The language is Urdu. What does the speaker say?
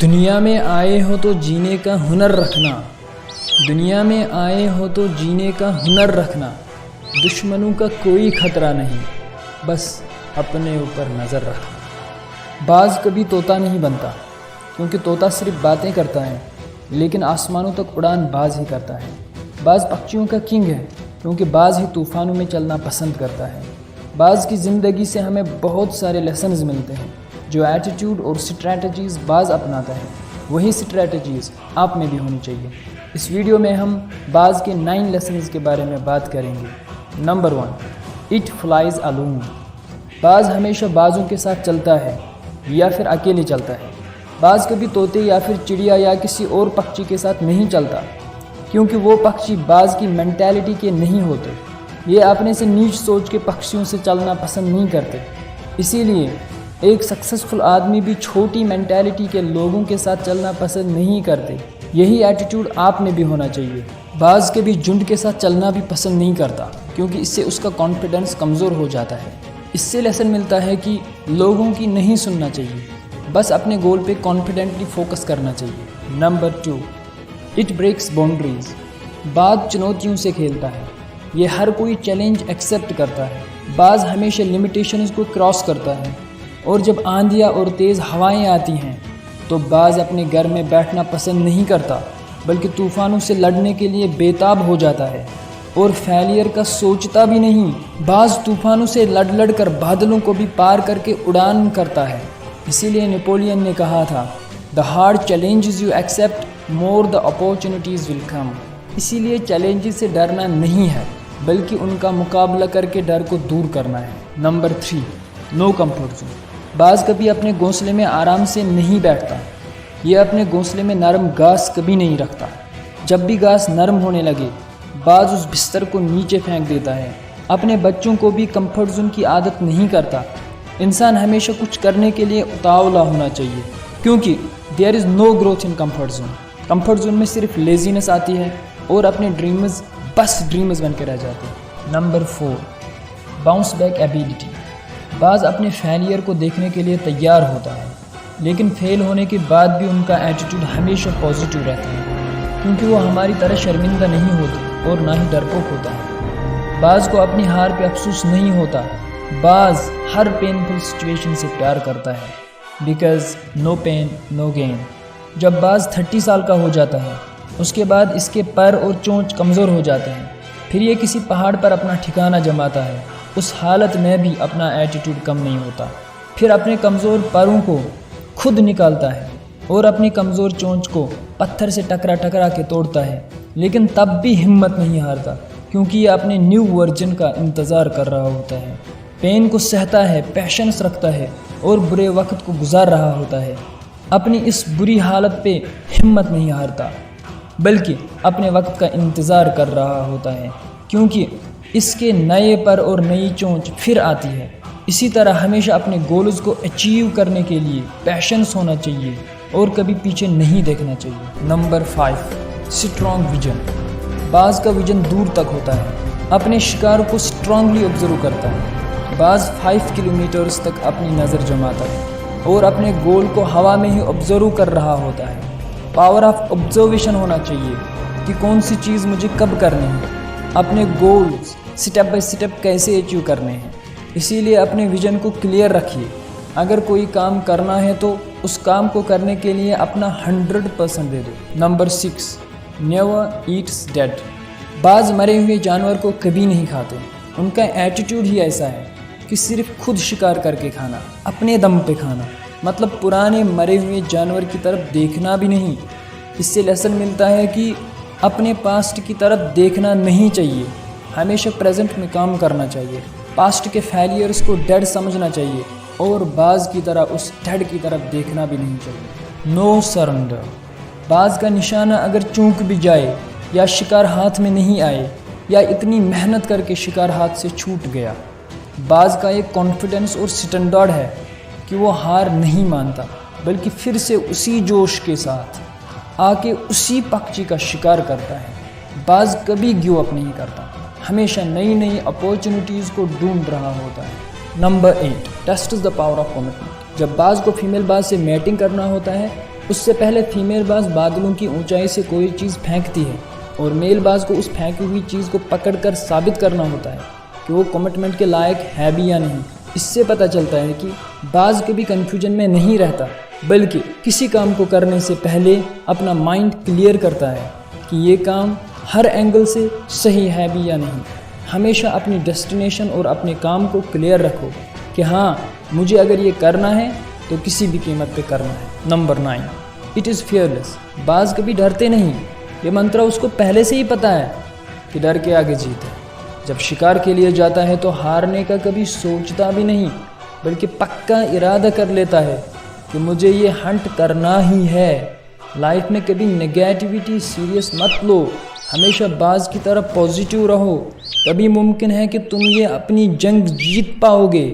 دنیا میں آئے ہو تو جینے کا ہنر رکھنا، دنیا میں آئے ہو تو جینے کا ہنر رکھنا، دشمنوں کا کوئی خطرہ نہیں، بس اپنے اوپر نظر رکھنا۔ باز کبھی طوطا نہیں بنتا، کیونکہ طوطا صرف باتیں کرتا ہے، لیکن آسمانوں تک اڑان باز ہی کرتا ہے۔ باز پکشیوں کا کنگ ہے، کیونکہ باز ہی طوفانوں میں چلنا پسند کرتا ہے۔ باز کی زندگی سے ہمیں بہت سارے لیسنز ملتے ہیں۔ جو ایٹیٹیوڈ اور اسٹریٹجیز باز اپناتا ہے، وہی اسٹریٹجیز آپ میں بھی ہونی چاہیے۔ اس ویڈیو میں ہم باز کے 9 لیسنز کے بارے میں بات کریں گے۔ Number 1، it flies alone. باز ہمیشہ بازوں کے ساتھ چلتا ہے یا پھر اکیلے چلتا ہے۔ باز کبھی طوطے یا پھر چڑیا یا کسی اور پکشی کے ساتھ نہیں چلتا، کیونکہ وہ پکشی باز کی مینٹیلٹی کے نہیں ہوتے۔ یہ اپنے سے نیچ سوچ کے پکشیوں سے چلنا پسند نہیں کرتے۔ اسی لیے ایک سکسیسفل آدمی بھی چھوٹی مینٹیلٹی کے لوگوں کے ساتھ چلنا پسند نہیں کرتے۔ یہی ایٹیٹیوڈ آپ میں بھی ہونا چاہیے۔ باز کبھی جھنڈ کے ساتھ چلنا بھی پسند نہیں کرتا، کیونکہ اس سے اس کا کانفیڈنس کمزور ہو جاتا ہے۔ اس سے لیسن ملتا ہے کہ لوگوں کی نہیں سننا چاہیے، بس اپنے گول پہ کانفیڈنٹلی فوکس کرنا چاہیے۔ Number 2، it breaks boundaries. باز چنوتیوں سے کھیلتا ہے، یہ ہر کوئی چیلنج ایکسیپٹ کرتا ہے۔ باز ہمیشہ لمیٹیشنز کو کراس کرتا ہے، اور جب آندھیاں اور تیز ہوائیں آتی ہیں تو باز اپنے گھر میں بیٹھنا پسند نہیں کرتا، بلکہ طوفانوں سے لڑنے کے لیے بےتاب ہو جاتا ہے اور فیلئر کا سوچتا بھی نہیں۔ باز طوفانوں سے لڑ کر بادلوں کو بھی پار کر کے اڑان کرتا ہے۔ اسی لیے نیپولین نے کہا تھا، "The hard challenges you accept, more the opportunities will come." اسی لیے چیلنجز سے ڈرنا نہیں ہے، بلکہ ان کا مقابلہ کر کے ڈر کو دور کرنا ہے۔ نمبر 3، نو کمفرٹ زون۔ باز کبھی اپنے گھونسلے میں آرام سے نہیں بیٹھتا، یہ اپنے گھونسلے میں نرم گھاس کبھی نہیں رکھتا۔ جب بھی گھاس نرم ہونے لگے، باز اس بستر کو نیچے پھینک دیتا ہے۔ اپنے بچوں کو بھی کمفرٹ زون کی عادت نہیں کرتا۔ انسان ہمیشہ کچھ کرنے کے لیے اتاولا ہونا چاہیے، کیونکہ there is no growth in comfort zone. Comfort zone میں صرف لیزینس آتی ہے اور اپنے ڈریمز بس ڈریمز بن کے رہ جاتے ہیں۔ Number 4، bounce back ability. باز اپنے فیلئر کو دیکھنے کے لیے تیار ہوتا ہے، لیکن فیل ہونے کے بعد بھی ان کا ایٹیٹیوڈ ہمیشہ پازیٹیو رہتا ہے، کیونکہ وہ ہماری طرح شرمندہ نہیں ہوتے اور نہ ہی ڈرپوک ہوتا ہے۔ باز کو اپنی ہار پہ افسوس نہیں ہوتا۔ باز ہر پینفل سچویشن سے پیار کرتا ہے، because no pain no gain. جب باز 30 سال کا ہو جاتا ہے، اس کے بعد اس کے پر اور چونچ کمزور ہو جاتے ہیں۔ پھر یہ کسی پہاڑ پر اپنا ٹھکانہ جماتا ہے۔ اس حالت میں بھی اپنا ایٹیٹیوڈ کم نہیں ہوتا۔ پھر اپنے کمزور پروں کو خود نکالتا ہے اور اپنی کمزور چونچ کو پتھر سے ٹکرا کے توڑتا ہے، لیکن تب بھی ہمت نہیں ہارتا، کیونکہ یہ اپنے نیو ورژن کا انتظار کر رہا ہوتا ہے۔ پین کو سہتا ہے، پیشنس رکھتا ہے اور برے وقت کو گزار رہا ہوتا ہے۔ اپنی اس بری حالت پہ ہمت نہیں ہارتا، بلکہ اپنے وقت کا انتظار کر رہا ہوتا ہے، کیونکہ اس کے نئے پر اور نئی چونچ پھر آتی ہے۔ اسی طرح ہمیشہ اپنے گولز کو اچیو کرنے کے لیے پیشنس ہونا چاہیے اور کبھی پیچھے نہیں دیکھنا چاہیے۔ Number 5، strong vision. باز کا ویژن دور تک ہوتا ہے، اپنے شکار کو اسٹرانگلی آبزرو کرتا ہے۔ باز 5 کلومیٹرز تک اپنی نظر جماتا ہے اور اپنے گول کو ہوا میں ہی آبزرو کر رہا ہوتا ہے۔ پاور آف آبزرویشن ہونا چاہیے کہ کون سی چیز مجھے کب کرنی ہے، اپنے گولز سٹیپ بائی سٹیپ کیسے اچیو کرنے ہیں۔ اسی لیے اپنے ویژن کو کلیئر رکھیے۔ اگر کوئی کام کرنا ہے تو اس کام کو کرنے کے لیے اپنا 100% دے دو۔ Number 6، never eats dead. باز مرے ہوئے جانور کو کبھی نہیں کھاتے۔ ان کا ایٹیٹیوڈ ہی ایسا ہے کہ صرف خود شکار کر کے کھانا، اپنے دم پہ کھانا، مطلب پرانے مرے ہوئے جانور کی طرف دیکھنا بھی نہیں۔ اس سے لیسن ملتا ہے کہ اپنے پاسٹ کی طرف دیکھنا نہیں چاہیے، ہمیشہ پریزنٹ میں کام کرنا چاہیے۔ پاسٹ کے فیلیئرز کو ڈیڈ سمجھنا چاہیے اور باز کی طرح اس ڈیڈ کی طرف دیکھنا بھی نہیں چاہیے۔ نو سرنڈر۔ باز کا نشانہ اگر چونک بھی جائے یا شکار ہاتھ میں نہیں آئے یا اتنی محنت کر کے شکار ہاتھ سے چھوٹ گیا، باز کا ایک کانفیڈنس اور اسٹینڈرڈ ہے کہ وہ ہار نہیں مانتا، بلکہ پھر سے اسی جوش کے ساتھ آ کے اسی پکشی کا شکار کرتا ہے۔ باز کبھی گیو اپ نہیں کرتا، ہمیشہ نئی نئی اپورچونیٹیز کو ڈھونڈ رہا ہوتا ہے۔ Number 8، test the power of commitment. جب باز کو فیمیل باز سے میٹنگ کرنا ہوتا ہے، اس سے پہلے فیمیل باز بادلوں کی اونچائی سے کوئی چیز پھینکتی ہے اور میل باز کو اس پھینکی ہوئی چیز کو پکڑ کر ثابت کرنا ہوتا ہے کہ وہ کمٹمنٹ کے لائق ہے بھی یا نہیں۔ اس سے پتہ چلتا ہے کہ باز کبھی کنفیوژن میں نہیں رہتا، بلکہ کسی کام کو کرنے سے پہلے اپنا مائنڈ کلیئر کرتا ہے کہ یہ کام ہر اینگل سے صحیح ہے بھی یا نہیں۔ ہمیشہ اپنی ڈیسٹینیشن اور اپنے کام کو کلیئر رکھو کہ ہاں مجھے اگر یہ کرنا ہے تو کسی بھی قیمت پہ کرنا ہے۔ Number 9، it is fearless. باز کبھی ڈرتے نہیں، یہ منترا اس کو پہلے سے ہی پتہ ہے کہ ڈر کے آگے جیت ہے۔ جب شکار کے لیے جاتا ہے تو ہارنے کا کبھی سوچتا بھی نہیں، بلکہ پکا ارادہ کر لیتا ہے کہ مجھے یہ ہنٹ کرنا ہی ہے۔ لائف میں کبھی نگیٹیوٹی سیریس مت لو، ہمیشہ باز کی طرح پازیٹیو رہو، تبھی ممکن ہے کہ تم یہ اپنی جنگ جیت پاؤ گے۔